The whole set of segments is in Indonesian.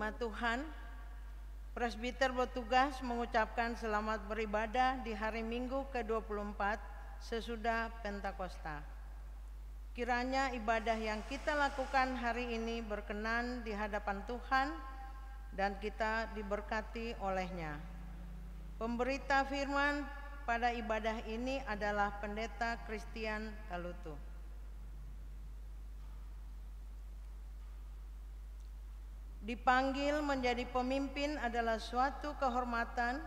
Umat Tuhan, presbiter bertugas mengucapkan selamat beribadah di hari Minggu ke-24 sesudah Pentakosta. Kiranya ibadah yang kita lakukan hari ini berkenan di hadapan Tuhan dan kita diberkati olehnya. Pemberita firman pada ibadah ini adalah Pendeta Christian Talutu. Dipanggil menjadi pemimpin adalah suatu kehormatan,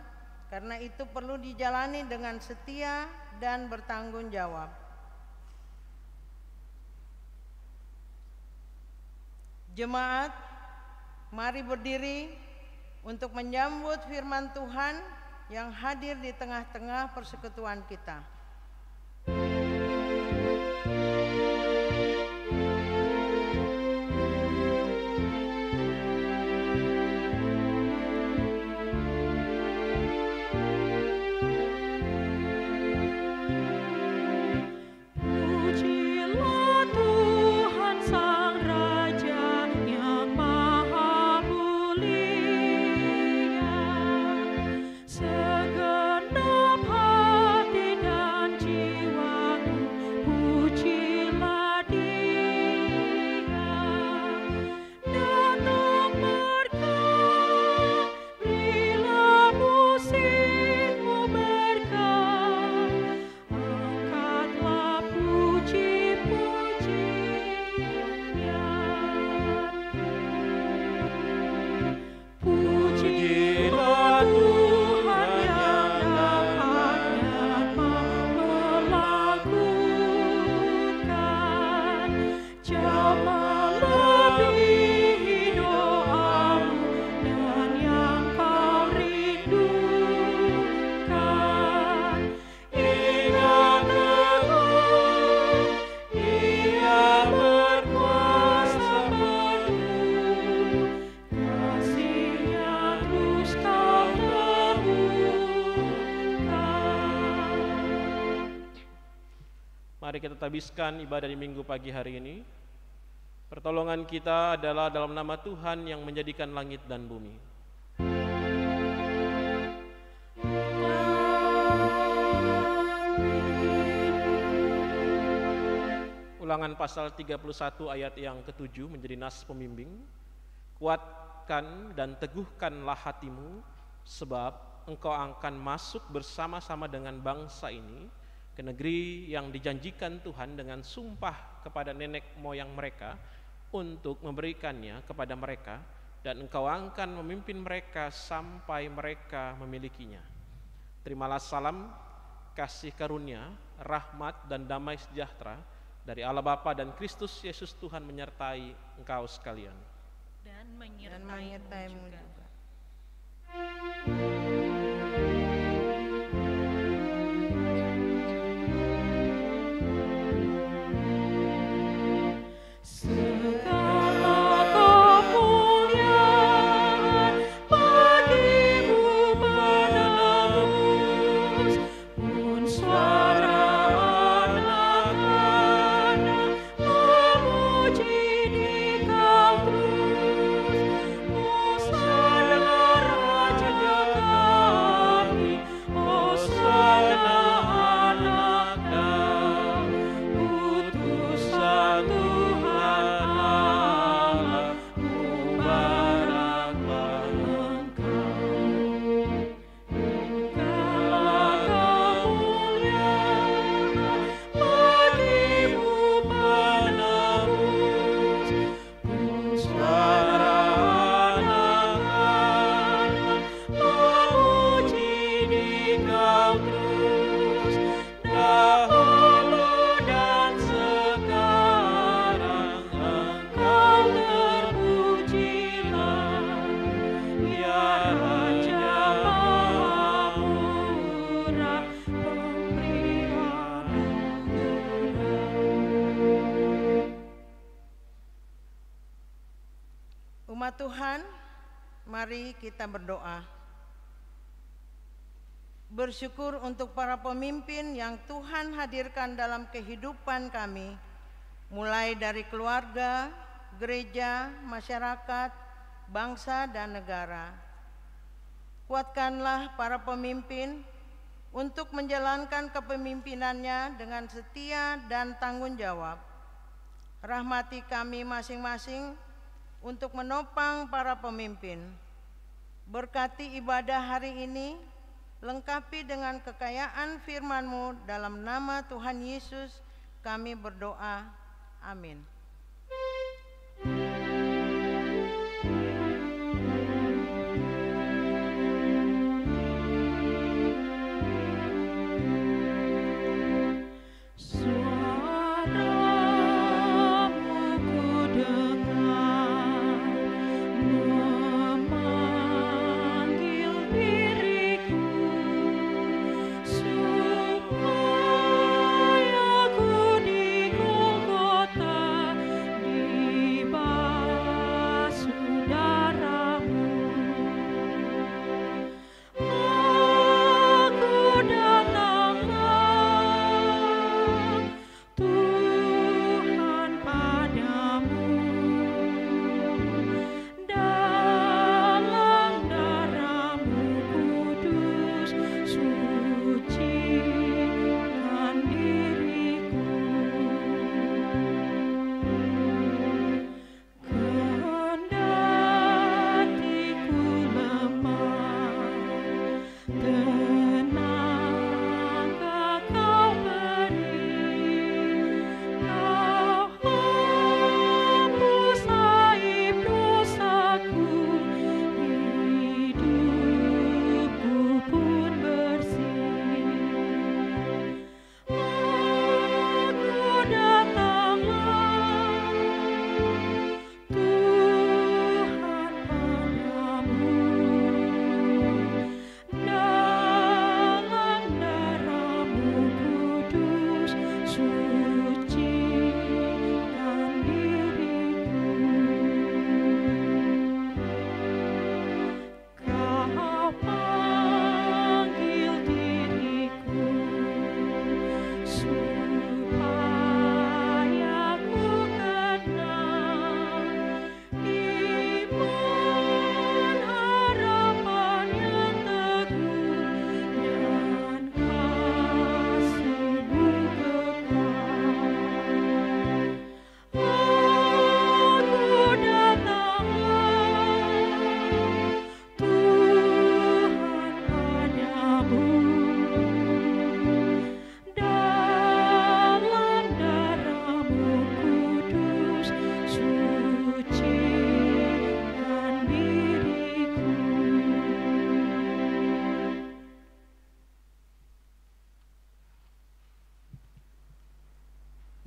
karena itu perlu dijalani dengan setia dan bertanggung jawab. Jemaat, mari berdiri untuk menyambut firman Tuhan yang hadir di tengah-tengah persekutuan kita. Mari kita habiskan ibadah di Minggu pagi hari ini. Pertolongan kita adalah dalam nama Tuhan yang menjadikan langit dan bumi. Ulangan pasal 31 ayat yang ke-7 menjadi nas pembimbing. Kuatkan dan teguhkanlah hatimu, sebab engkau akan masuk bersama-sama dengan bangsa ini ke negeri yang dijanjikan Tuhan dengan sumpah kepada nenek moyang mereka untuk memberikannya kepada mereka, dan engkau akan memimpin mereka sampai mereka memilikinya. Terimalah salam, kasih karunia, rahmat dan damai sejahtera dari Allah Bapa dan Kristus Yesus Tuhan menyertai engkau sekalian. Dan menyertaimu juga. Umat Tuhan, mari kita berdoa. Bersyukur untuk para pemimpin yang Tuhan hadirkan dalam kehidupan kami, mulai dari keluarga, gereja, masyarakat, bangsa dan negara. Kuatkanlah para pemimpin untuk menjalankan kepemimpinannya dengan setia dan tanggung jawab. Rahmati kami masing-masing untuk menopang para pemimpin. Berkati ibadah hari ini, lengkapi dengan kekayaan firman-Mu. Dalam nama Tuhan Yesus kami berdoa. Amin.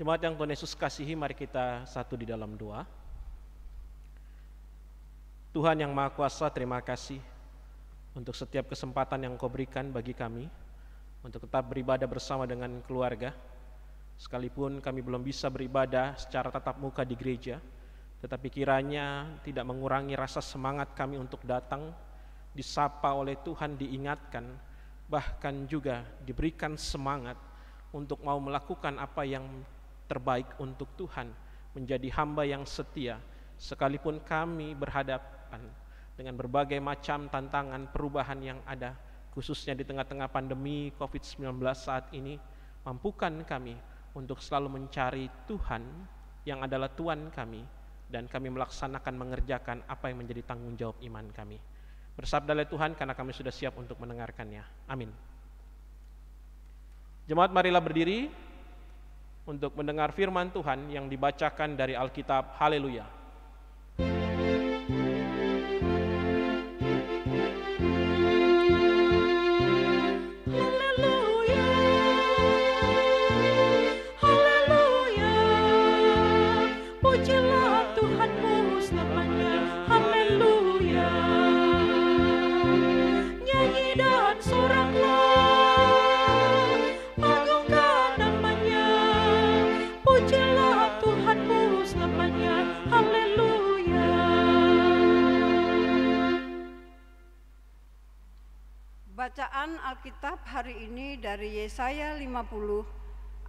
Jemaat yang Tuhan Yesus kasihi, mari kita satu di dalam doa. Tuhan yang Maha Kuasa, terima kasih untuk setiap kesempatan yang Kau berikan bagi kami untuk tetap beribadah bersama dengan keluarga. Sekalipun kami belum bisa beribadah secara tatap muka di gereja, tetapi kiranya tidak mengurangi rasa semangat kami untuk datang, disapa oleh Tuhan, diingatkan, bahkan juga diberikan semangat untuk mau melakukan apa yang terbaik untuk Tuhan, menjadi hamba yang setia, sekalipun kami berhadapan dengan berbagai macam tantangan perubahan yang ada, khususnya di tengah-tengah pandemi COVID-19 saat ini. Mampukan kami untuk selalu mencari Tuhan yang adalah Tuhan kami, dan kami melaksanakan, mengerjakan apa yang menjadi tanggung jawab iman kami. Bersabdalah Tuhan, karena kami sudah siap untuk mendengarkannya. Amin. Jemaat, marilah berdiri untuk mendengar firman Tuhan yang dibacakan dari Alkitab. Haleluya. Bacaan Alkitab hari ini dari Yesaya 50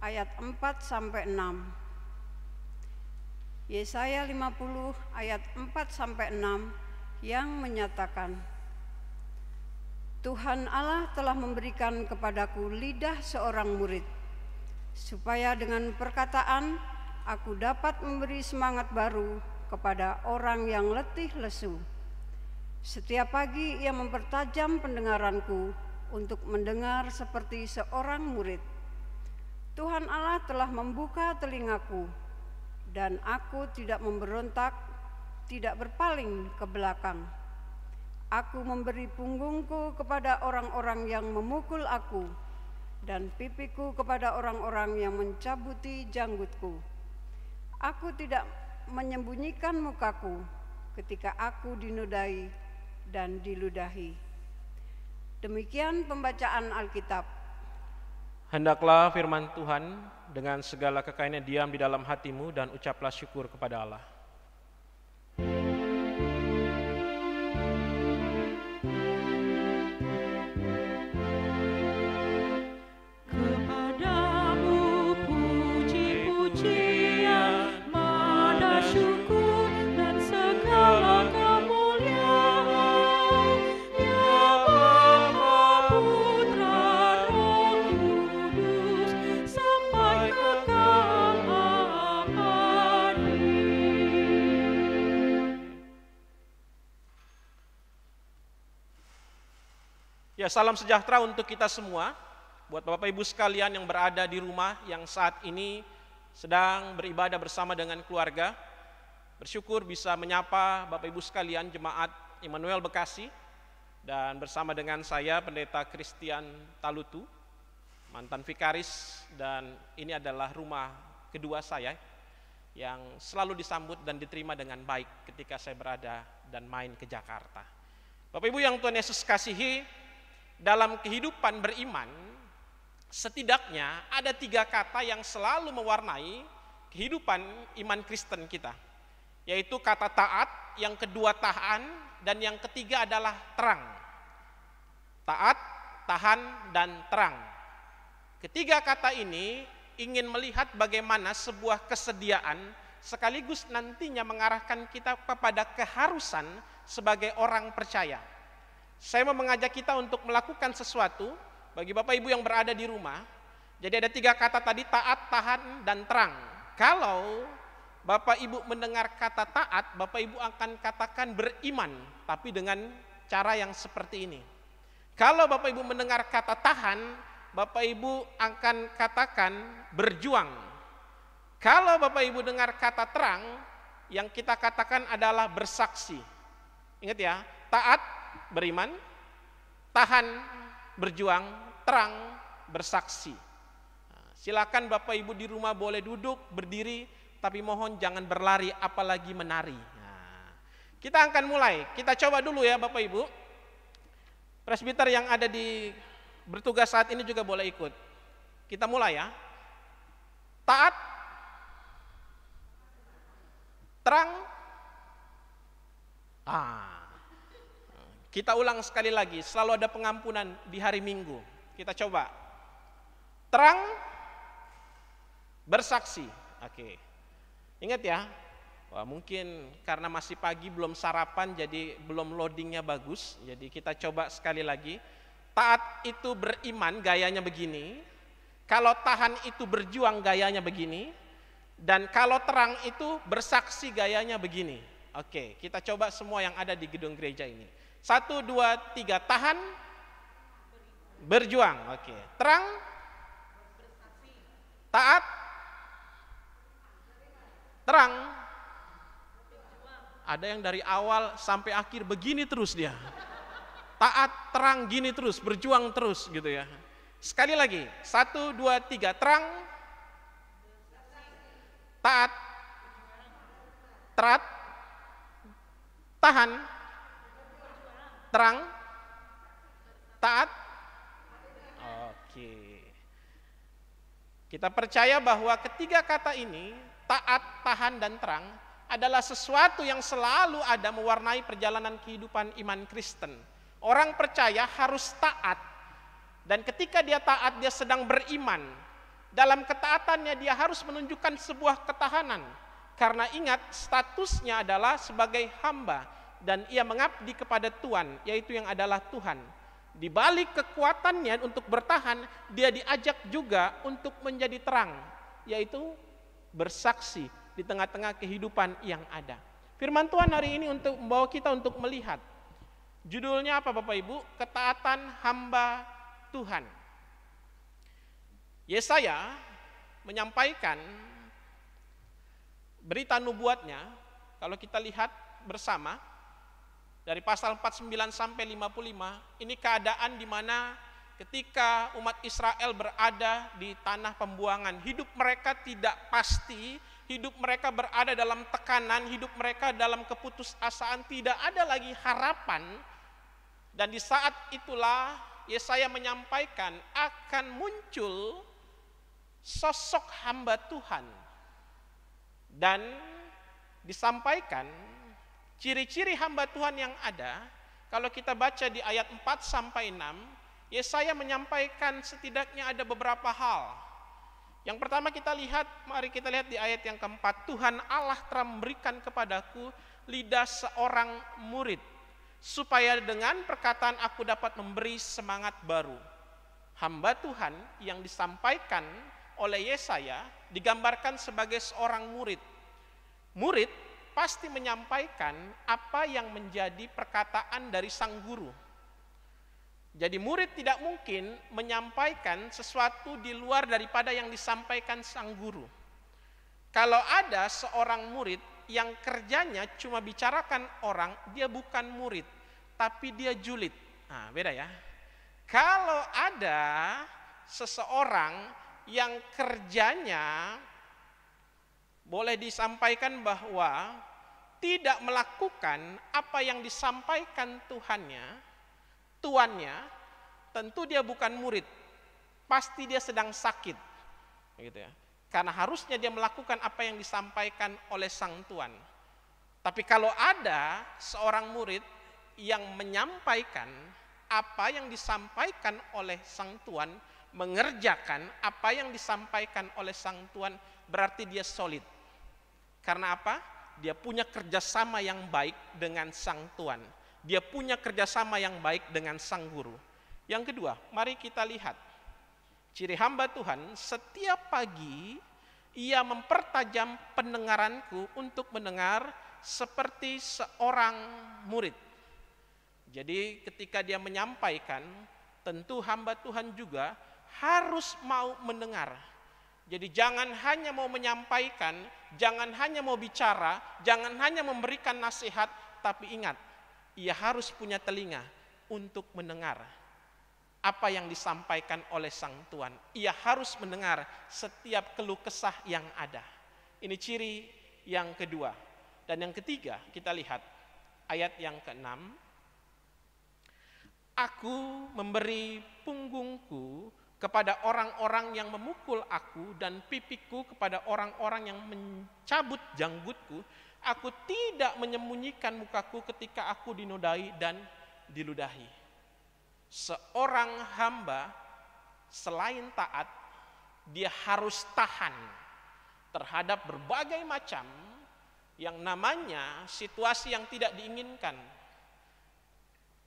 ayat 4 sampai 6. Yesaya 50 ayat 4 sampai 6 yang menyatakan, Tuhan Allah telah memberikan kepadaku lidah seorang murid, supaya dengan perkataan aku dapat memberi semangat baru kepada orang yang letih lesu. Setiap pagi ia mempertajam pendengaranku untuk mendengar seperti seorang murid. Tuhan Allah telah membuka telingaku, dan aku tidak memberontak, tidak berpaling ke belakang. Aku memberi punggungku kepada orang-orang yang memukul aku, dan pipiku kepada orang-orang yang mencabuti janggutku. Aku tidak menyembunyikan mukaku ketika aku dinodai dan diludahi. Demikian pembacaan Alkitab. Hendaklah firman Tuhan dengan segala kekayaannya diam di dalam hatimu dan ucaplah syukur kepada Allah. Ya, salam sejahtera untuk kita semua, buat Bapak Ibu sekalian yang berada di rumah, yang saat ini sedang beribadah bersama dengan keluarga. Bersyukur bisa menyapa Bapak Ibu sekalian Jemaat Immanuel Bekasi, dan bersama dengan saya Pendeta Christian Talutu, mantan vikaris, dan ini adalah rumah kedua saya yang selalu disambut dan diterima dengan baik ketika saya berada dan main ke Jakarta. Bapak Ibu yang Tuhan Yesus kasihi, dalam kehidupan beriman, setidaknya ada 3 kata yang selalu mewarnai kehidupan iman Kristen kita, yaitu kata taat, yang kedua tahan, dan yang ketiga adalah terang. Taat, tahan, dan terang. Ketiga kata ini ingin melihat bagaimana sebuah kesediaan sekaligus nantinya mengarahkan kita kepada keharusan sebagai orang percaya. Saya mau mengajak kita untuk melakukan sesuatu bagi Bapak Ibu yang berada di rumah. Jadi ada 3 kata tadi, taat, tahan, dan terang. Kalau Bapak Ibu mendengar kata taat, Bapak Ibu akan katakan beriman, tapi dengan cara yang seperti ini. Kalau Bapak Ibu mendengar kata tahan, Bapak Ibu akan katakan berjuang. Kalau Bapak Ibu dengar kata terang, yang kita katakan adalah bersaksi. Ingat ya, taat beriman, tahan berjuang, terang bersaksi. Silakan Bapak Ibu di rumah boleh duduk, berdiri, tapi mohon jangan berlari apalagi menari. Kita akan mulai. Kita coba dulu ya Bapak Ibu. Presbiter yang ada di bertugas saat ini juga boleh ikut. Kita mulai ya. Taat, terang, kita ulang sekali lagi, selalu ada pengampunan di hari Minggu. Kita coba. Terang, bersaksi. Oke. Ingat ya, wah, mungkin karena masih pagi belum sarapan jadi belum loadingnya bagus. Jadi kita coba sekali lagi. Taat itu beriman, gayanya begini. Kalau tahan itu berjuang, gayanya begini. Dan kalau terang itu bersaksi, gayanya begini. Oke, kita coba semua yang ada di gedung gereja ini. 1, 2, 3, tahan, berjuang. Oke, terang, taat, terang. Ada yang dari awal sampai akhir begini terus dia. Taat, terang, gini terus, berjuang terus gitu ya. Sekali lagi, 1, 2, 3, terang, taat, terat, tahan, terang, taat. Oke. Kita percaya bahwa ketiga kata ini, taat, tahan, dan terang, adalah sesuatu yang selalu ada mewarnai perjalanan kehidupan iman Kristen. Orang percaya harus taat, dan ketika dia taat, dia sedang beriman. Dalam ketaatannya dia harus menunjukkan sebuah ketahanan, karena ingat statusnya adalah sebagai hamba. dan ia mengabdi kepada Tuhan, yaitu yang adalah Tuhan. Di balik kekuatannya untuk bertahan, dia diajak juga untuk menjadi terang, yaitu bersaksi di tengah-tengah kehidupan yang ada. Firman Tuhan hari ini untuk membawa kita untuk melihat. Judulnya apa Bapak Ibu? Ketaatan hamba Tuhan. Yesaya menyampaikan berita nubuatnya, kalau kita lihat bersama, dari pasal 49 sampai 55, ini keadaan di mana ketika umat Israel berada di tanah pembuangan, hidup mereka tidak pasti, hidup mereka berada dalam tekanan, hidup mereka dalam keputusasaan, tidak ada lagi harapan. Dan di saat itulah Yesaya menyampaikan akan muncul sosok hamba Tuhan. Dan disampaikan ciri-ciri hamba Tuhan yang ada. Kalau kita baca di ayat 4 sampai 6, Yesaya menyampaikan setidaknya ada beberapa hal. Yang pertama mari kita lihat di ayat yang keempat. Tuhan Allah telah memberikan kepadaku lidah seorang murid, supaya dengan perkataan aku dapat memberi semangat baru. Hamba Tuhan yang disampaikan oleh Yesaya digambarkan sebagai seorang murid. Murid pasti menyampaikan apa yang menjadi perkataan dari sang guru. Jadi murid tidak mungkin menyampaikan sesuatu di luar daripada yang disampaikan sang guru. Kalau ada seorang murid yang kerjanya cuma bicarakan orang, dia bukan murid, tapi dia julid. Nah, beda ya. Kalau ada seseorang yang kerjanya boleh disampaikan bahwa tidak melakukan apa yang disampaikan tuannya, tentu dia bukan murid, pasti dia sedang sakit, gitu ya. Karena harusnya dia melakukan apa yang disampaikan oleh sang tuan. Tapi kalau ada seorang murid yang menyampaikan apa yang disampaikan oleh sang tuan, mengerjakan apa yang disampaikan oleh sang tuan, berarti dia solid. Karena apa? Dia punya kerjasama yang baik dengan sang tuan. Dia punya kerjasama yang baik dengan sang guru. Yang kedua, mari kita lihat ciri hamba Tuhan. Setiap pagi ia mempertajam pendengaranku untuk mendengar seperti seorang murid. Jadi ketika dia menyampaikan, tentu hamba Tuhan juga harus mau mendengar. Jadi jangan hanya mau menyampaikan, jangan hanya mau bicara, jangan hanya memberikan nasihat, tapi ingat, ia harus punya telinga untuk mendengar apa yang disampaikan oleh sang tuan. Ia harus mendengar setiap keluh kesah yang ada. Ini ciri yang kedua. Dan yang ketiga, kita lihat ayat yang ke-6. Aku memberi punggungku kepada orang-orang yang memukul aku dan pipiku kepada orang-orang yang mencabut janggutku. Aku tidak menyembunyikan mukaku ketika aku dinodai dan diludahi. Seorang hamba selain taat, dia harus tahan terhadap berbagai macam yang namanya situasi yang tidak diinginkan.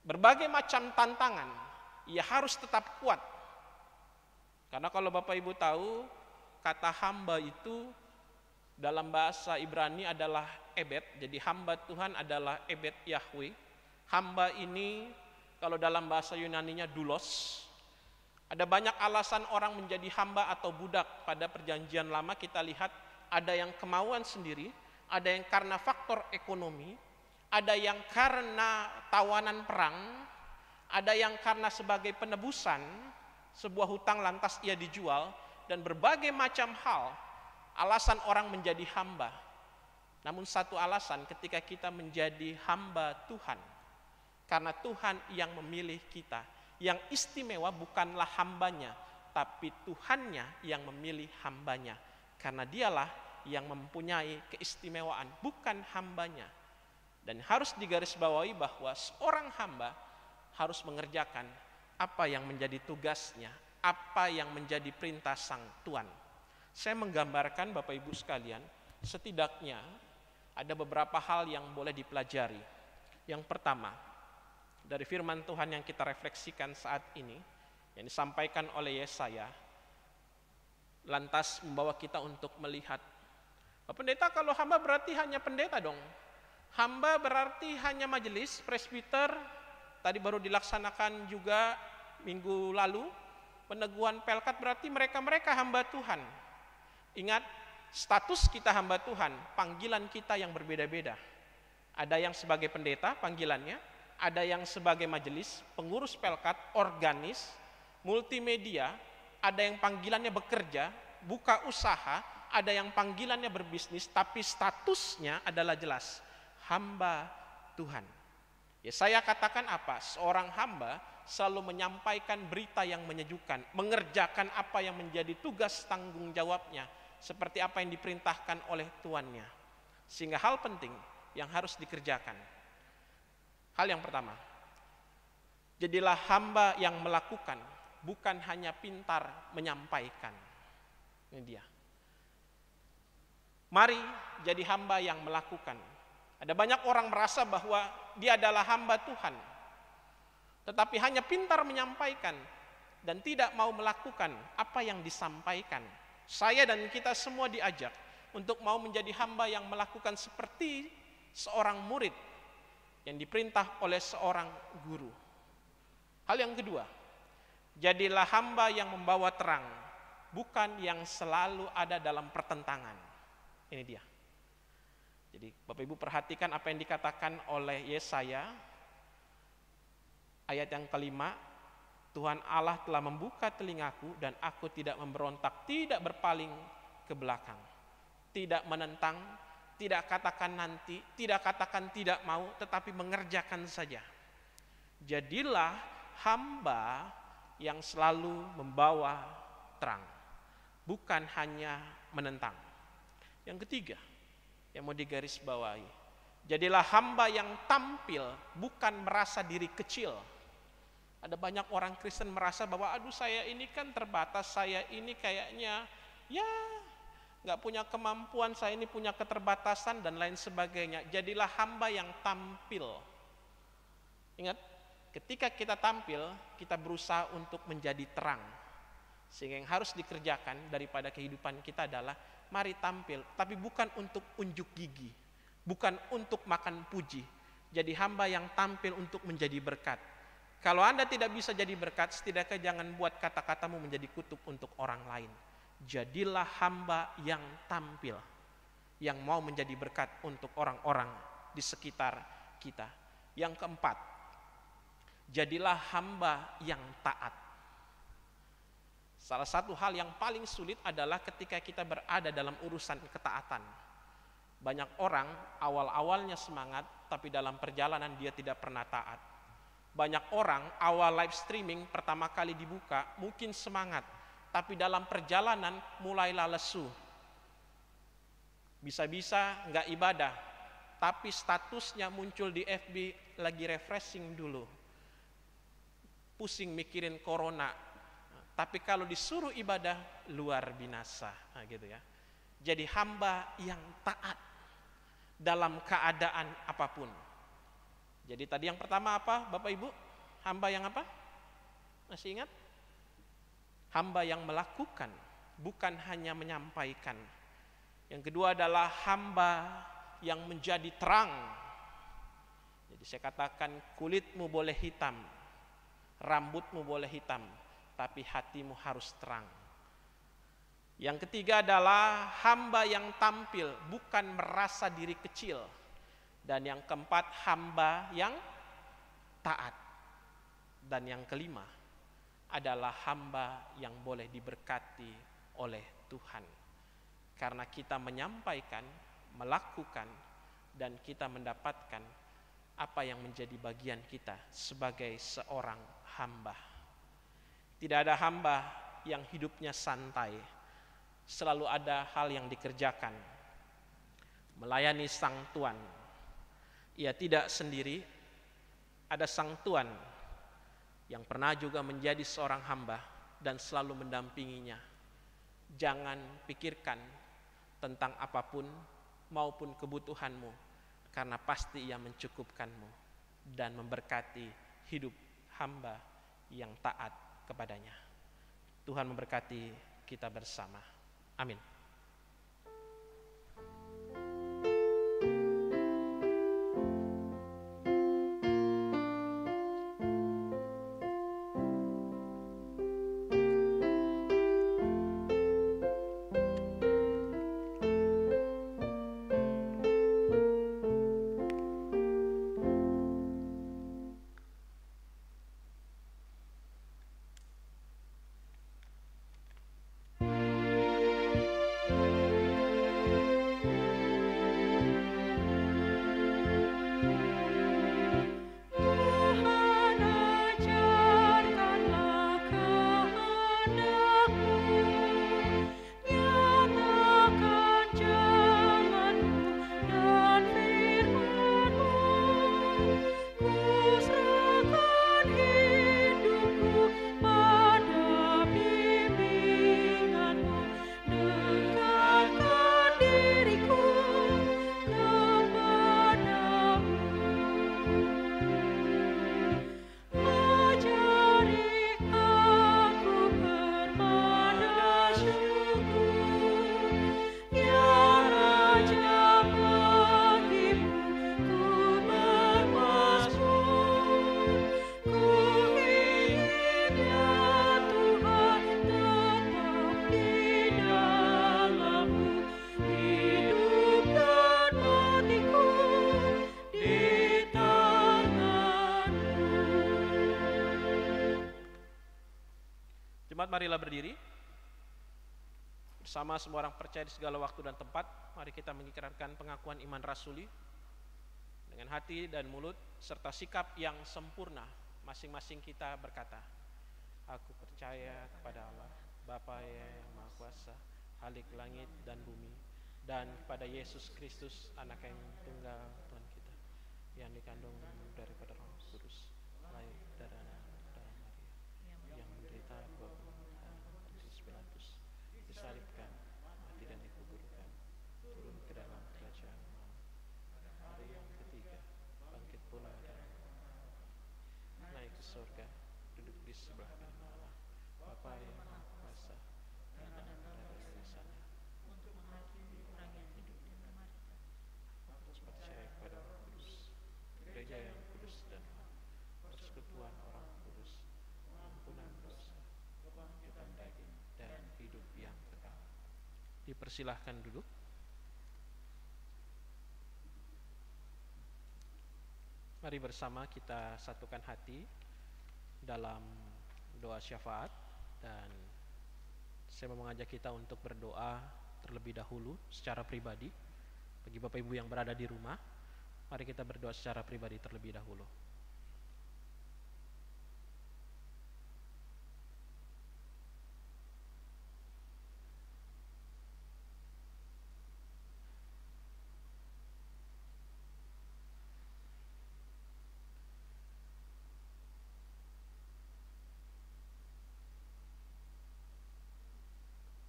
Berbagai macam tantangan, ia harus tetap kuat. Karena kalau Bapak Ibu tahu, kata hamba itu dalam bahasa Ibrani adalah ebed. Jadi hamba Tuhan adalah ebed Yahweh. Hamba ini kalau dalam bahasa Yunaninya doulos. Ada banyak alasan orang menjadi hamba atau budak. Pada perjanjian lama kita lihat ada yang kemauan sendiri, ada yang karena faktor ekonomi, ada yang karena tawanan perang, ada yang karena sebagai penebusan sebuah hutang lantas ia dijual, dan berbagai macam hal alasan orang menjadi hamba. Namun satu alasan ketika kita menjadi hamba Tuhan, karena Tuhan yang memilih kita. Yang istimewa bukanlah hambanya, tapi Tuhannya yang memilih hambanya. Karena dialah yang mempunyai keistimewaan, bukan hambanya. Dan harus digarisbawahi bahwa seorang hamba harus mengerjakan apa yang menjadi tugasnya, apa yang menjadi perintah sang Tuan. Saya menggambarkan Bapak Ibu sekalian, setidaknya ada beberapa hal yang boleh dipelajari. Yang pertama, dari firman Tuhan yang kita refleksikan saat ini, yang disampaikan oleh Yesaya, lantas membawa kita untuk melihat, Pak Pendeta, kalau hamba berarti hanya pendeta dong. Hamba berarti hanya majelis, presbiter, tadi baru dilaksanakan juga minggu lalu, peneguhan pelkat, berarti mereka hamba Tuhan. Ingat, status kita hamba Tuhan, panggilan kita yang berbeda-beda. Ada yang sebagai pendeta panggilannya, ada yang sebagai majelis, pengurus pelkat, organis, multimedia, ada yang panggilannya bekerja, buka usaha, ada yang panggilannya berbisnis, tapi statusnya adalah jelas, hamba Tuhan. Ya, saya katakan apa? Seorang hamba selalu menyampaikan berita yang menyejukkan, mengerjakan apa yang menjadi tugas tanggung jawabnya, seperti apa yang diperintahkan oleh tuannya. Sehingga hal penting yang harus dikerjakan. Hal yang pertama, jadilah hamba yang melakukan, bukan hanya pintar menyampaikan. Ini dia. Mari jadi hamba yang melakukan. Ada banyak orang merasa bahwa dia adalah hamba Tuhan, tetapi hanya pintar menyampaikan dan tidak mau melakukan apa yang disampaikan. Saya dan kita semua diajak untuk mau menjadi hamba yang melakukan seperti seorang murid yang diperintah oleh seorang guru. Hal yang kedua, jadilah hamba yang membawa terang, bukan yang selalu ada dalam pertentangan. Ini dia. Jadi Bapak Ibu perhatikan apa yang dikatakan oleh Yesaya, ayat yang kelima, Tuhan Allah telah membuka telingaku dan aku tidak memberontak, tidak berpaling ke belakang, tidak menentang, tidak katakan nanti, tidak katakan tidak mau, tetapi mengerjakan saja. Jadilah hamba yang selalu membawa terang, bukan hanya menentang. Yang ketiga, yang mau digarisbawahi, jadilah hamba yang tampil, bukan merasa diri kecil. Ada banyak orang Kristen merasa bahwa aduh saya ini kan terbatas, saya ini kayaknya ya nggak punya kemampuan, saya ini punya keterbatasan dan lain sebagainya. Jadilah hamba yang tampil. Ingat, ketika kita tampil, kita berusaha untuk menjadi terang. Sehingga yang harus dikerjakan daripada kehidupan kita adalah mari tampil, tapi bukan untuk unjuk gigi, bukan untuk makan puji. Jadi hamba yang tampil untuk menjadi berkat. Kalau Anda tidak bisa jadi berkat, setidaknya jangan buat kata-katamu menjadi kutuk untuk orang lain. Jadilah hamba yang tampil, yang mau menjadi berkat untuk orang-orang di sekitar kita. Yang keempat, jadilah hamba yang taat. Salah satu hal yang paling sulit adalah ketika kita berada dalam urusan ketaatan. Banyak orang awal-awalnya semangat, tapi dalam perjalanan dia tidak pernah taat. Banyak orang awal live streaming pertama kali dibuka mungkin semangat, tapi dalam perjalanan mulailah lesu. Bisa-bisa nggak ibadah, tapi statusnya muncul di FB lagi refreshing dulu. Pusing mikirin corona, tapi kalau disuruh ibadah luar binasa, nah, gitu ya. Jadi hamba yang taat dalam keadaan apapun. Jadi tadi yang pertama apa, Bapak Ibu? Hamba yang apa? Masih ingat? Hamba yang melakukan, bukan hanya menyampaikan. Yang kedua adalah hamba yang menjadi terang. Jadi saya katakan kulitmu boleh hitam, rambutmu boleh hitam, tapi hatimu harus terang. Yang ketiga adalah hamba yang tampil, bukan merasa diri kecil. Dan yang keempat, hamba yang taat. Dan yang kelima adalah hamba yang boleh diberkati oleh Tuhan. Karena kita menyampaikan, melakukan, dan kita mendapatkan apa yang menjadi bagian kita sebagai seorang hamba. Tidak ada hamba yang hidupnya santai. Selalu ada hal yang dikerjakan. Melayani sang tuan. Ia tidak sendiri, ada sang tuan yang pernah juga menjadi seorang hamba dan selalu mendampinginya. Jangan pikirkan tentang apapun maupun kebutuhanmu, karena pasti ia mencukupkanmu. dan memberkati hidup hamba yang taat kepadanya. Tuhan memberkati kita bersama. Amin. Marilah berdiri. Bersama semua orang percaya di segala waktu dan tempat, mari kita mengikrarkan pengakuan iman rasuli dengan hati dan mulut serta sikap yang sempurna. Masing-masing kita berkata, aku percaya kepada Allah, Bapa yang Maha Kuasa, Khalik langit dan bumi, dan kepada Yesus Kristus, Anak yang tunggal Tuhan kita, yang dikandung daripada Roh Kudus, lahir dari Maria, yang menderita Pilatus, disalibkan, mati dan dikuburkan, turun ke dalam kerajaan Allah, hari yang ketiga bangkit pula dari naik ke surga, duduk di sebelah kanan Allah, Bapa yang Maha Kuasa, dan berada di sana untuk menghakimi orang yang hidup dan mati. Aku percaya kepada Roh Kudus, gereja yang kudus dan persekutuan orang kudus, ampunan dosa, kebangkitan daging, dan hidup yang kekal. Dipersilahkan duduk. Mari bersama kita satukan hati dalam doa syafaat, dan saya mau mengajak kita untuk berdoa terlebih dahulu secara pribadi. Bagi Bapak Ibu yang berada di rumah, mari kita berdoa secara pribadi terlebih dahulu.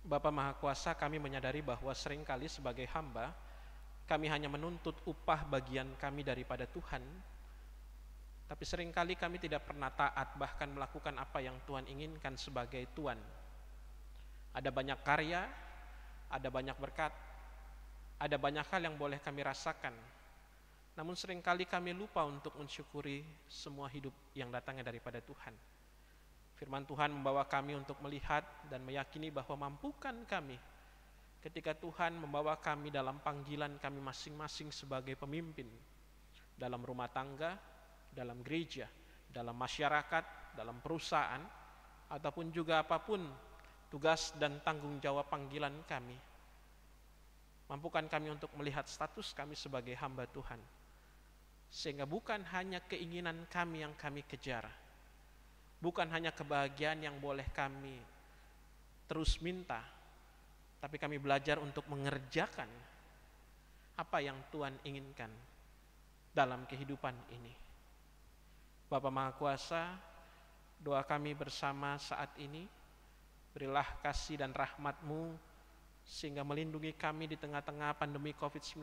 Bapa Maha Kuasa, kami menyadari bahwa seringkali sebagai hamba, kami hanya menuntut upah bagian kami daripada Tuhan, tapi seringkali kami tidak pernah taat, bahkan melakukan apa yang Tuhan inginkan sebagai Tuhan. Ada banyak karya, ada banyak berkat, ada banyak hal yang boleh kami rasakan, namun seringkali kami lupa untuk mensyukuri semua hidup yang datangnya daripada Tuhan. Firman Tuhan membawa kami untuk melihat dan meyakini bahwa mampukan kami ketika Tuhan membawa kami dalam panggilan kami masing-masing sebagai pemimpin dalam rumah tangga, dalam gereja, dalam masyarakat, dalam perusahaan, ataupun juga apapun tugas dan tanggung jawab panggilan kami. Mampukan kami untuk melihat status kami sebagai hamba Tuhan, sehingga bukan hanya keinginan kami yang kami kejar, bukan hanya kebahagiaan yang boleh kami terus minta, tapi kami belajar untuk mengerjakan apa yang Tuhan inginkan dalam kehidupan ini. Bapa Maha Kuasa, doa kami bersama saat ini, berilah kasih dan rahmat-Mu sehingga melindungi kami di tengah-tengah pandemi COVID-19.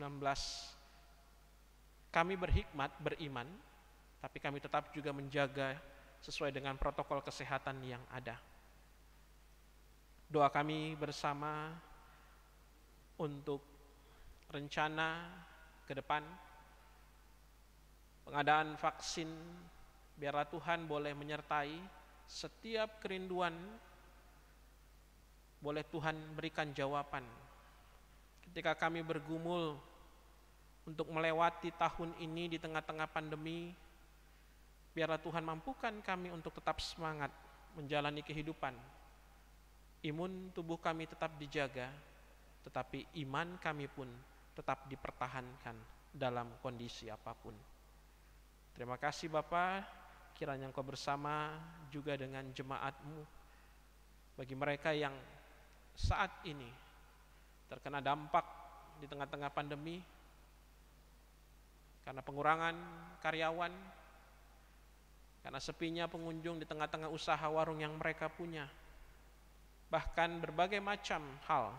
Kami berhikmat, beriman, tapi kami tetap juga menjaga sesuai dengan protokol kesehatan yang ada. Doa kami bersama untuk rencana ke depan, pengadaan vaksin, biarlah Tuhan boleh menyertai setiap kerinduan, boleh Tuhan berikan jawaban. Ketika kami bergumul untuk melewati tahun ini di tengah-tengah pandemi, biarlah Tuhan mampukan kami untuk tetap semangat menjalani kehidupan. Imun tubuh kami tetap dijaga, tetapi iman kami pun tetap dipertahankan dalam kondisi apapun. Terima kasih Bapa, kiranya Engkau bersama juga dengan jemaat-Mu. Bagi mereka yang saat ini terkena dampak di tengah-tengah pandemi, karena pengurangan karyawan, karena sepinya pengunjung di tengah-tengah usaha warung yang mereka punya, bahkan berbagai macam hal.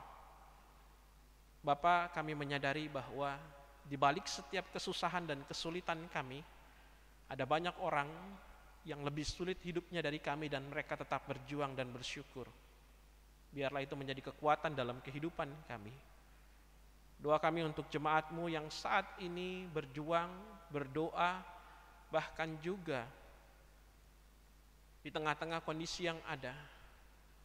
Bapa, kami menyadari bahwa di balik setiap kesusahan dan kesulitan kami, ada banyak orang yang lebih sulit hidupnya dari kami dan mereka tetap berjuang dan bersyukur. Biarlah itu menjadi kekuatan dalam kehidupan kami. Doa kami untuk jemaat-Mu yang saat ini berjuang, berdoa, bahkan juga di tengah-tengah kondisi yang ada,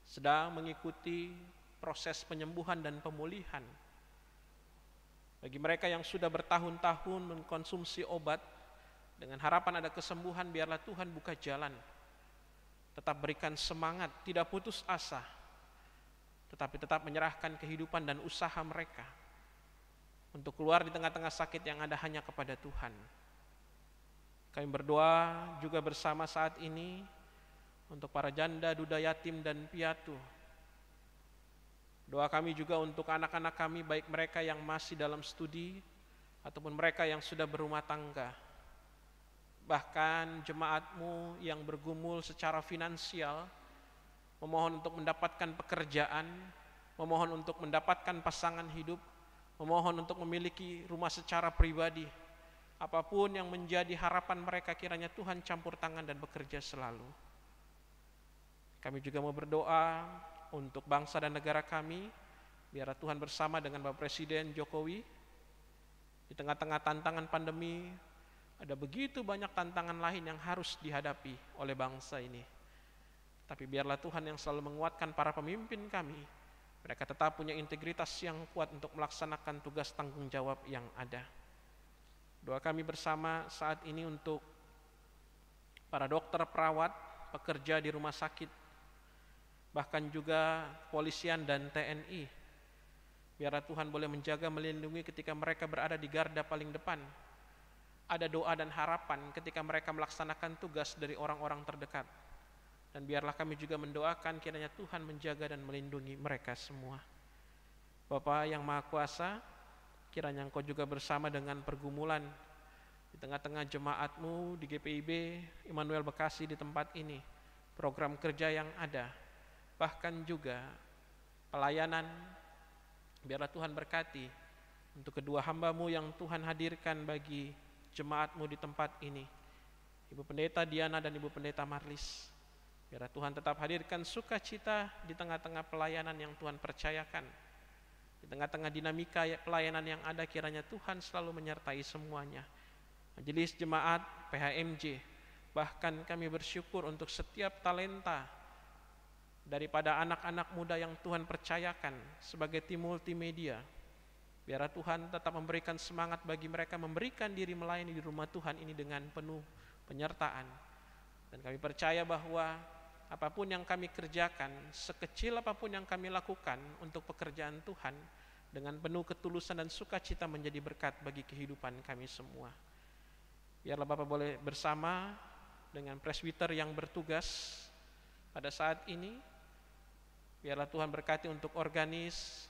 sedang mengikuti proses penyembuhan dan pemulihan. Bagi mereka yang sudah bertahun-tahun mengkonsumsi obat, dengan harapan ada kesembuhan, biarlah Tuhan buka jalan. Tetap berikan semangat, tidak putus asa, tetapi tetap menyerahkan kehidupan dan usaha mereka untuk keluar di tengah-tengah sakit yang ada hanya kepada Tuhan. Kami berdoa juga bersama saat ini untuk para janda, duda, yatim, dan piatu. Doa kami juga untuk anak-anak kami, baik mereka yang masih dalam studi ataupun mereka yang sudah berumah tangga. Bahkan jemaat-Mu yang bergumul secara finansial, memohon untuk mendapatkan pekerjaan, memohon untuk mendapatkan pasangan hidup, memohon untuk memiliki rumah secara pribadi. Apapun yang menjadi harapan mereka, kiranya Tuhan campur tangan dan bekerja selalu. Kami juga mau berdoa untuk bangsa dan negara kami, biarlah Tuhan bersama dengan Bapak Presiden Jokowi. Di tengah-tengah tantangan pandemi, ada begitu banyak tantangan lain yang harus dihadapi oleh bangsa ini. Tapi biarlah Tuhan yang selalu menguatkan para pemimpin kami. Mereka tetap punya integritas yang kuat untuk melaksanakan tugas tanggung jawab yang ada. Doa kami bersama saat ini untuk para dokter, perawat, pekerja di rumah sakit, bahkan juga kepolisian dan TNI. Biarlah Tuhan boleh menjaga, melindungi ketika mereka berada di garda paling depan. Ada doa dan harapan ketika mereka melaksanakan tugas dari orang-orang terdekat. Dan biarlah kami juga mendoakan kiranya Tuhan menjaga dan melindungi mereka semua. Bapa yang Maha Kuasa, kiranya Engkau juga bersama dengan pergumulan di tengah-tengah jemaat-Mu di GPIB Immanuel Bekasi di tempat ini, program kerja yang ada, bahkan juga pelayanan. Biarlah Tuhan berkati untuk kedua hamba-Mu yang Tuhan hadirkan bagi jemaat-Mu di tempat ini, Ibu Pendeta Diana dan Ibu Pendeta Marlis. Biarlah Tuhan tetap hadirkan sukacita di tengah-tengah pelayanan yang Tuhan percayakan. Di tengah-tengah dinamika pelayanan yang ada, kiranya Tuhan selalu menyertai semuanya. Majelis Jemaat PHMJ, bahkan kami bersyukur untuk setiap talenta daripada anak-anak muda yang Tuhan percayakan sebagai tim multimedia. Biarlah Tuhan tetap memberikan semangat bagi mereka memberikan diri melayani di rumah Tuhan ini dengan penuh penyertaan. Dan kami percaya bahwa apapun yang kami kerjakan, sekecil apapun yang kami lakukan untuk pekerjaan Tuhan, dengan penuh ketulusan dan sukacita menjadi berkat bagi kehidupan kami semua. Biarlah Bapak boleh bersama dengan presbiter yang bertugas pada saat ini. Biarlah Tuhan berkati untuk organis,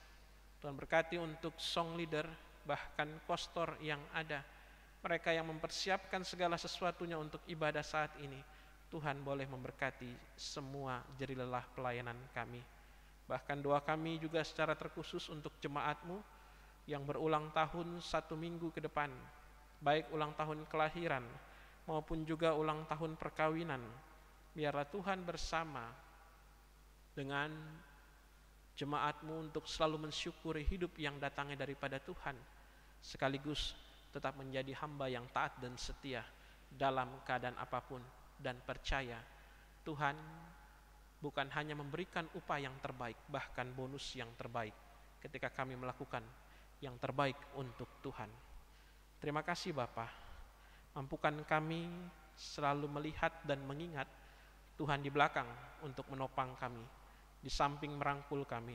Tuhan berkati untuk song leader, bahkan kostor yang ada. Mereka yang mempersiapkan segala sesuatunya untuk ibadah saat ini. Tuhan boleh memberkati semua jeri lelah pelayanan kami. Bahkan doa kami juga secara terkhusus untuk jemaat-Mu yang berulang tahun 1 minggu ke depan, baik ulang tahun kelahiran maupun juga ulang tahun perkawinan. Biarlah Tuhan bersama dengan jemaat-Mu untuk selalu mensyukuri hidup yang datangnya daripada Tuhan, sekaligus tetap menjadi hamba yang taat dan setia dalam keadaan apapun, dan percaya Tuhan bukan hanya memberikan upah yang terbaik, bahkan bonus yang terbaik ketika kami melakukan yang terbaik untuk Tuhan. Terima kasih Bapa, mampukan kami selalu melihat dan mengingat Tuhan di belakang untuk menopang kami, di samping merangkul kami,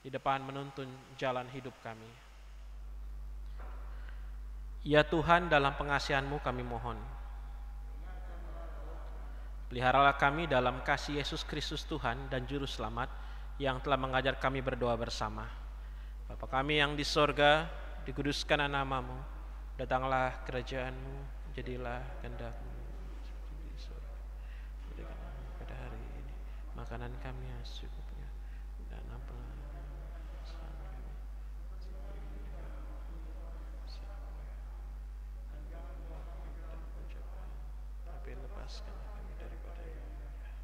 di depan menuntun jalan hidup kami. Ya Tuhan, dalam pengasihan-Mu kami mohon, peliharalah kami dalam kasih Yesus Kristus Tuhan dan Juru Selamat yang telah mengajar kami berdoa bersama. Bapa kami yang di sorga, dikuduskanlah nama-Mu, datanglah kerajaan-Mu, jadilah kehendak-Mu seperti di sorga. Berikan kami pada hari ini makanan kami yang secukupnya, dan ampunilah kesalahan kami, tapi lepaskanlah kami daripada yang jahat.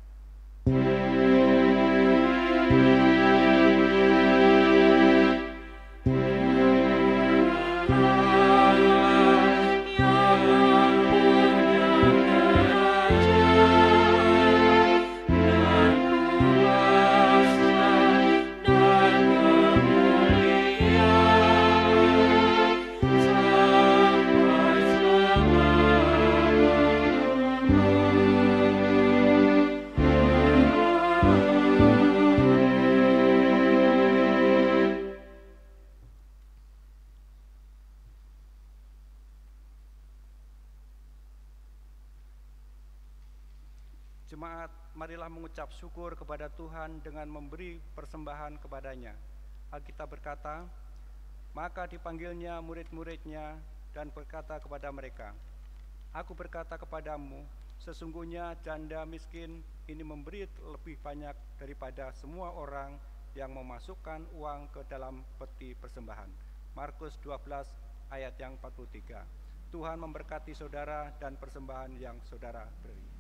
Jemaat, marilah mengucap syukur kepada Tuhan dengan memberi persembahan kepadanya. Alkitab berkata, maka dipanggilnya murid-muridnya dan berkata kepada mereka, aku berkata kepadamu, sesungguhnya janda miskin ini memberi lebih banyak daripada semua orang yang memasukkan uang ke dalam peti persembahan. Markus 12 ayat yang 43. Tuhan memberkati saudara dan persembahan yang saudara beri.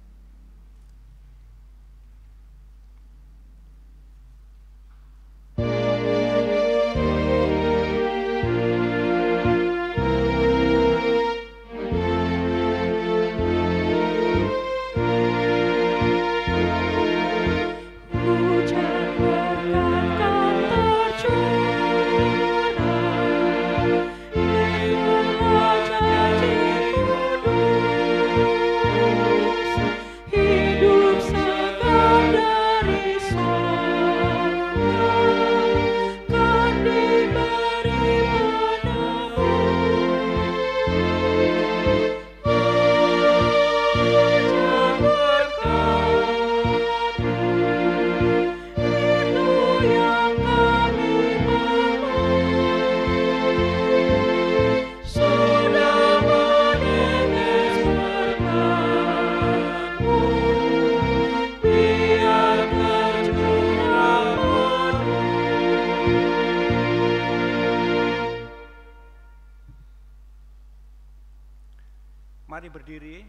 Mari berdiri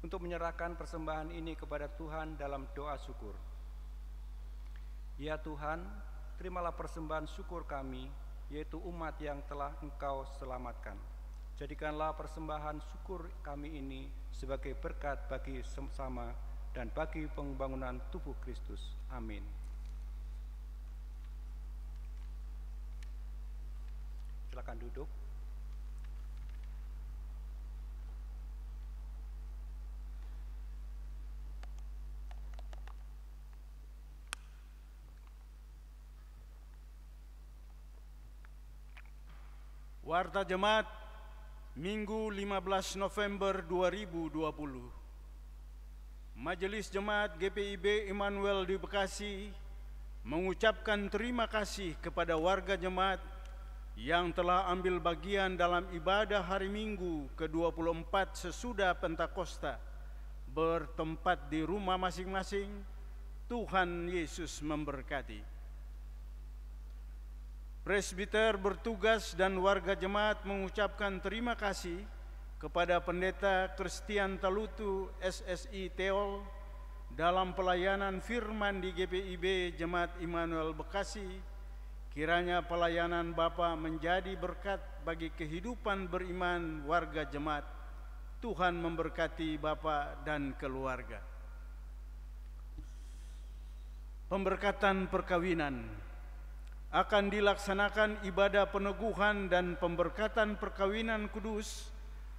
untuk menyerahkan persembahan ini kepada Tuhan dalam doa syukur. Ya Tuhan, terimalah persembahan syukur kami, yaitu umat yang telah Engkau selamatkan. Jadikanlah persembahan syukur kami ini sebagai berkat bagi sesama dan bagi pembangunan tubuh Kristus. Amin. Silakan duduk. Warta Jemaat, Minggu 15 November 2020. Majelis Jemaat GPIB Immanuel di Bekasi mengucapkan terima kasih kepada warga jemaat yang telah ambil bagian dalam ibadah hari Minggu ke-24 sesudah Pentakosta bertempat di rumah masing-masing. Tuhan Yesus memberkati. Presbiter bertugas dan warga jemaat mengucapkan terima kasih kepada Pendeta Christian Talutu SSI Teol dalam pelayanan firman di GPIB Jemaat Immanuel Bekasi, kiranya pelayanan Bapa menjadi berkat bagi kehidupan beriman warga jemaat. Tuhan memberkati Bapa dan keluarga. Pemberkatan perkawinan. Akan dilaksanakan ibadah peneguhan dan pemberkatan perkawinan kudus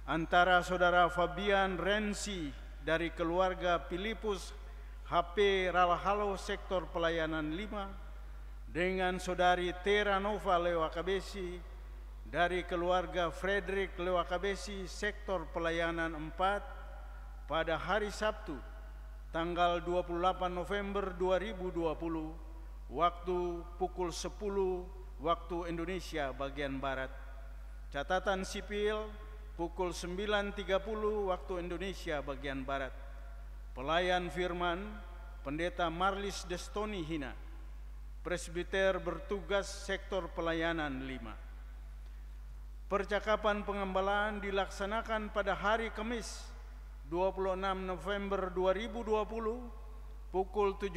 antara Saudara Fabian Rensi dari keluarga Filipus HP Ralhalo Sektor Pelayanan 5 dengan Saudari Tera Nova Lewakabesi dari keluarga Frederick Lewakabesi Sektor Pelayanan 4 pada hari Sabtu tanggal 28 November 2020 waktu pukul 10 waktu Indonesia bagian Barat. Catatan sipil pukul 9.30 waktu Indonesia bagian Barat. Pelayan firman Pendeta Marlis Destoni Hina, presbiter bertugas sektor pelayanan 5. Percakapan pengembalaan dilaksanakan pada hari Kamis 26 November 2020 pukul 17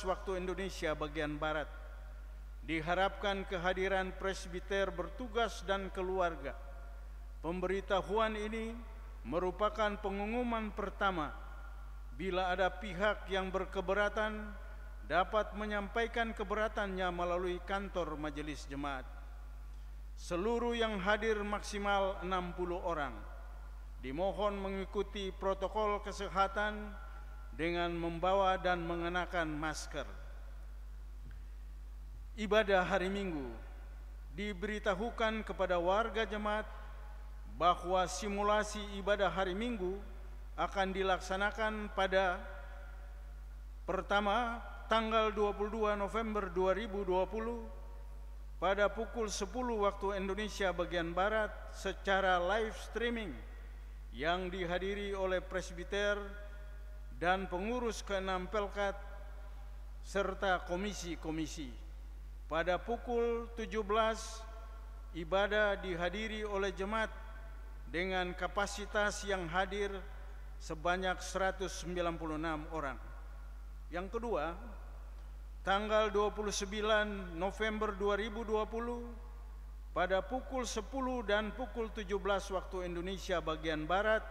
waktu Indonesia bagian Barat. Diharapkan kehadiran presbiter bertugas dan keluarga. Pemberitahuan ini merupakan pengumuman pertama. Bila ada pihak yang berkeberatan, dapat menyampaikan keberatannya melalui kantor majelis jemaat. Seluruh yang hadir maksimal 60 orang. Dimohon mengikuti protokol kesehatan dengan membawa dan mengenakan masker. Ibadah hari Minggu. Diberitahukan kepada warga jemaat bahwa simulasi ibadah hari Minggu akan dilaksanakan pada pertama tanggal 22 November 2020 pada pukul 10 waktu Indonesia bagian Barat secara live streaming yang dihadiri oleh presbiter dan pengurus ke-6 Pelkat serta komisi-komisi. Pada pukul 17 ibadah dihadiri oleh jemaat dengan kapasitas yang hadir sebanyak 196 orang. Yang kedua, tanggal 29 November 2020 pada pukul 10 dan pukul 17 waktu Indonesia bagian Barat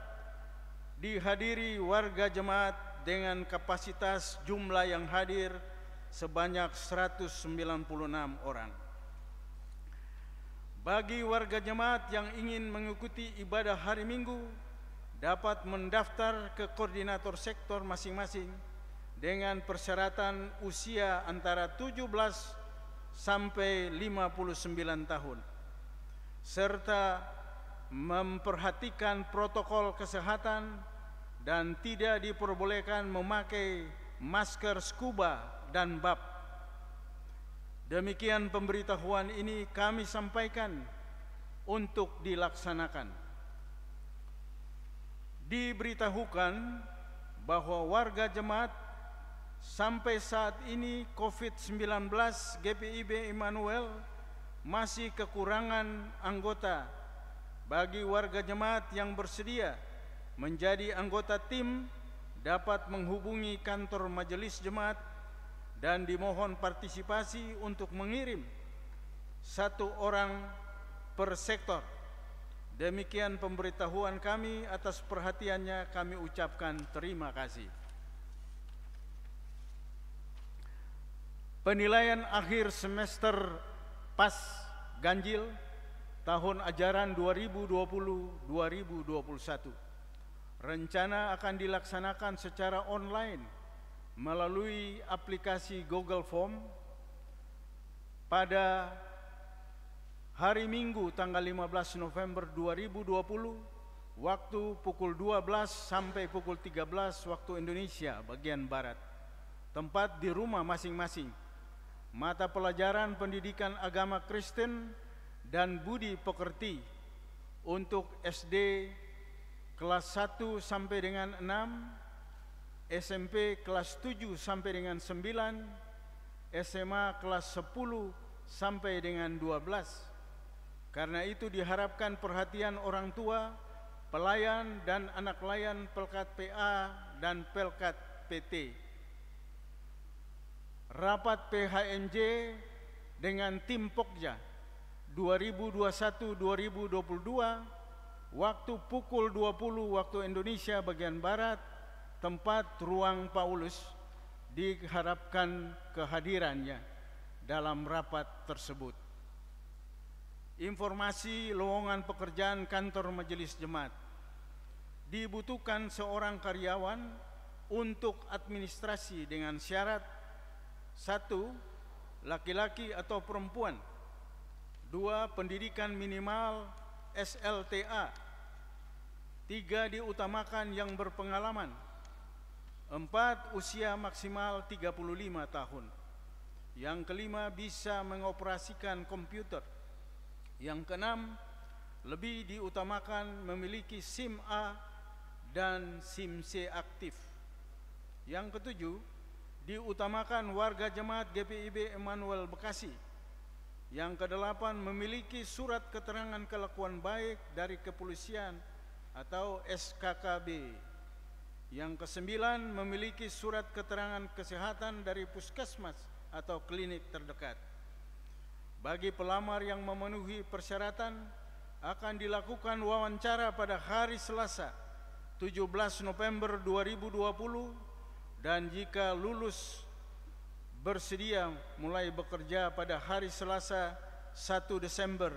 dihadiri warga jemaat dengan kapasitas jumlah yang hadir sebanyak 196 orang. Bagi warga jemaat yang ingin mengikuti ibadah hari Minggu dapat mendaftar ke koordinator sektor masing-masing dengan persyaratan usia antara 17 sampai 59 tahun serta memperhatikan protokol kesehatan dan tidak diperbolehkan memakai masker scuba dan bab. Demikian pemberitahuan ini kami sampaikan untuk dilaksanakan. Diberitahukan bahwa warga jemaat sampai saat ini COVID-19 GPIB Immanuel masih kekurangan anggota. Bagi warga jemaat yang bersedia menjadi anggota tim dapat menghubungi kantor majelis jemaat dan dimohon partisipasi untuk mengirim 1 orang per sektor. Demikian pemberitahuan kami, atas perhatiannya kami ucapkan terima kasih. Penilaian akhir semester PAS Ganjil tahun ajaran 2020-2021 rencana akan dilaksanakan secara online melalui aplikasi Google Form pada hari Minggu tanggal 15 November 2020 waktu pukul 12 sampai pukul 13 waktu Indonesia bagian Barat. Tempat di rumah masing-masing. Mata pelajaran pendidikan agama Kristen dan budi pekerti untuk SD kelas 1 sampai dengan 6, SMP kelas 7 sampai dengan 9, SMA kelas 10 sampai dengan 12. Karena itu diharapkan perhatian orang tua pelayan dan anak layan Pelkat PA dan Pelkat PT. Rapat PHNJ dengan tim Pokja 2021-2022 waktu pukul 20 waktu Indonesia bagian Barat, tempat ruang Paulus, diharapkan kehadirannya dalam rapat tersebut. Informasi lowongan pekerjaan kantor Majelis Jemaat. Dibutuhkan seorang karyawan untuk administrasi dengan syarat: 1. Laki-laki atau perempuan. 2. Pendidikan minimal SLTA. 3. Diutamakan yang berpengalaman. 4. Usia maksimal 35 tahun. Yang kelima, bisa mengoperasikan komputer. Yang keenam, lebih diutamakan memiliki SIM A dan SIM C aktif. Yang ketujuh, diutamakan warga jemaat GPIB Immanuel Bekasi. Yang kedelapan, memiliki surat keterangan kelakuan baik dari kepolisian atau SKKB. Yang kesembilan, memiliki surat keterangan kesehatan dari puskesmas atau klinik terdekat. Bagi pelamar yang memenuhi persyaratan, akan dilakukan wawancara pada hari Selasa 17 November 2020, dan jika lulus bersedia mulai bekerja pada hari Selasa 1 Desember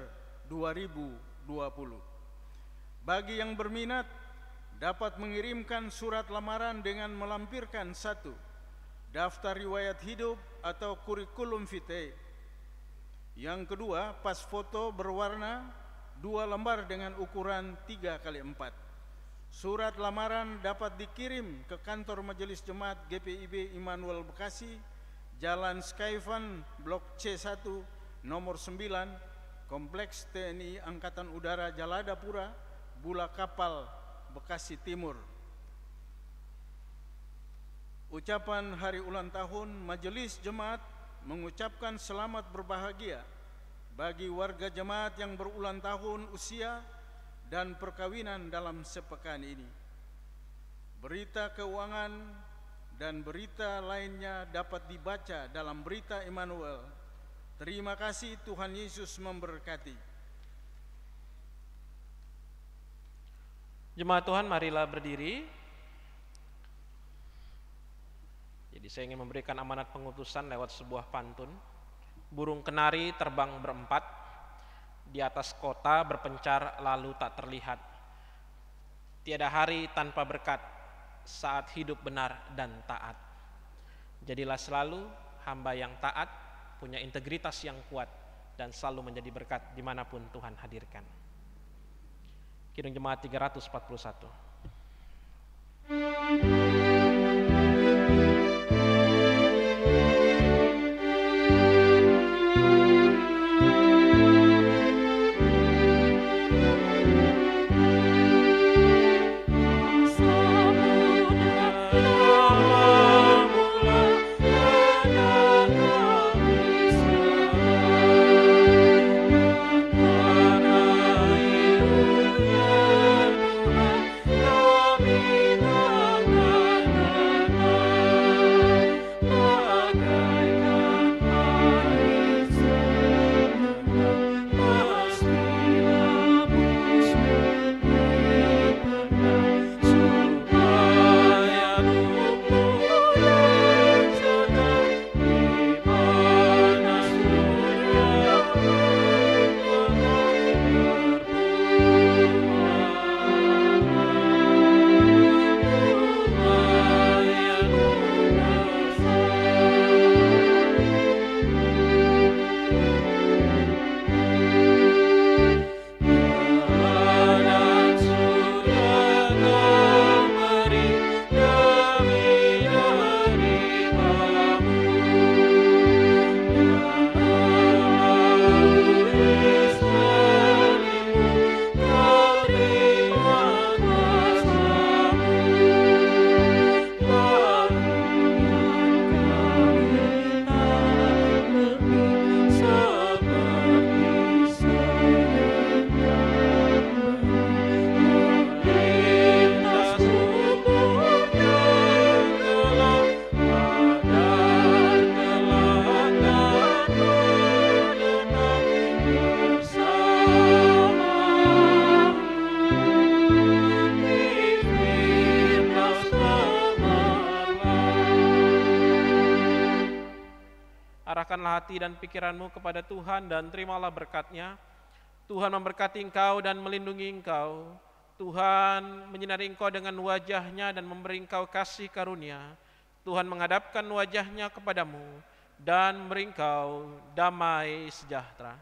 2020. Bagi yang berminat, dapat mengirimkan surat lamaran dengan melampirkan 1. Daftar riwayat hidup atau kurikulum vitae. Yang kedua, pas foto berwarna 2 lembar dengan ukuran 3x4. Surat lamaran dapat dikirim ke kantor Majelis Jemaat GPIB Immanuel Bekasi, Jalan Skyvan, Blok C1, nomor 9, Kompleks TNI Angkatan Udara Jaladapura, Bula Kapal, Bekasi Timur. Ucapan hari ulang tahun. Majelis Jemaat mengucapkan selamat berbahagia bagi warga jemaat yang berulang tahun usia dan perkawinan dalam sepekan ini. Berita keuangan dan berita lainnya dapat dibaca dalam Berita Immanuel. Terima kasih, Tuhan Yesus memberkati. Jemaat Tuhan, marilah berdiri. Jadi saya ingin memberikan amanat pengutusan lewat sebuah pantun. Burung kenari terbang berempat, di atas kota berpencar lalu tak terlihat. Tiada hari tanpa berkat saat hidup benar dan taat. Jadilah selalu hamba yang taat, punya integritas yang kuat, dan selalu menjadi berkat dimanapun Tuhan hadirkan. Kidung Jemaat 341. Kami Arahkanlah hati dan pikiranmu kepada Tuhan dan terimalah berkat-Nya. Tuhan memberkati engkau dan melindungi engkau. Tuhan menyinari engkau dengan wajah-Nya dan memberi engkau kasih karunia. Tuhan menghadapkan wajah-Nya kepadamu dan memberi engkau damai sejahtera.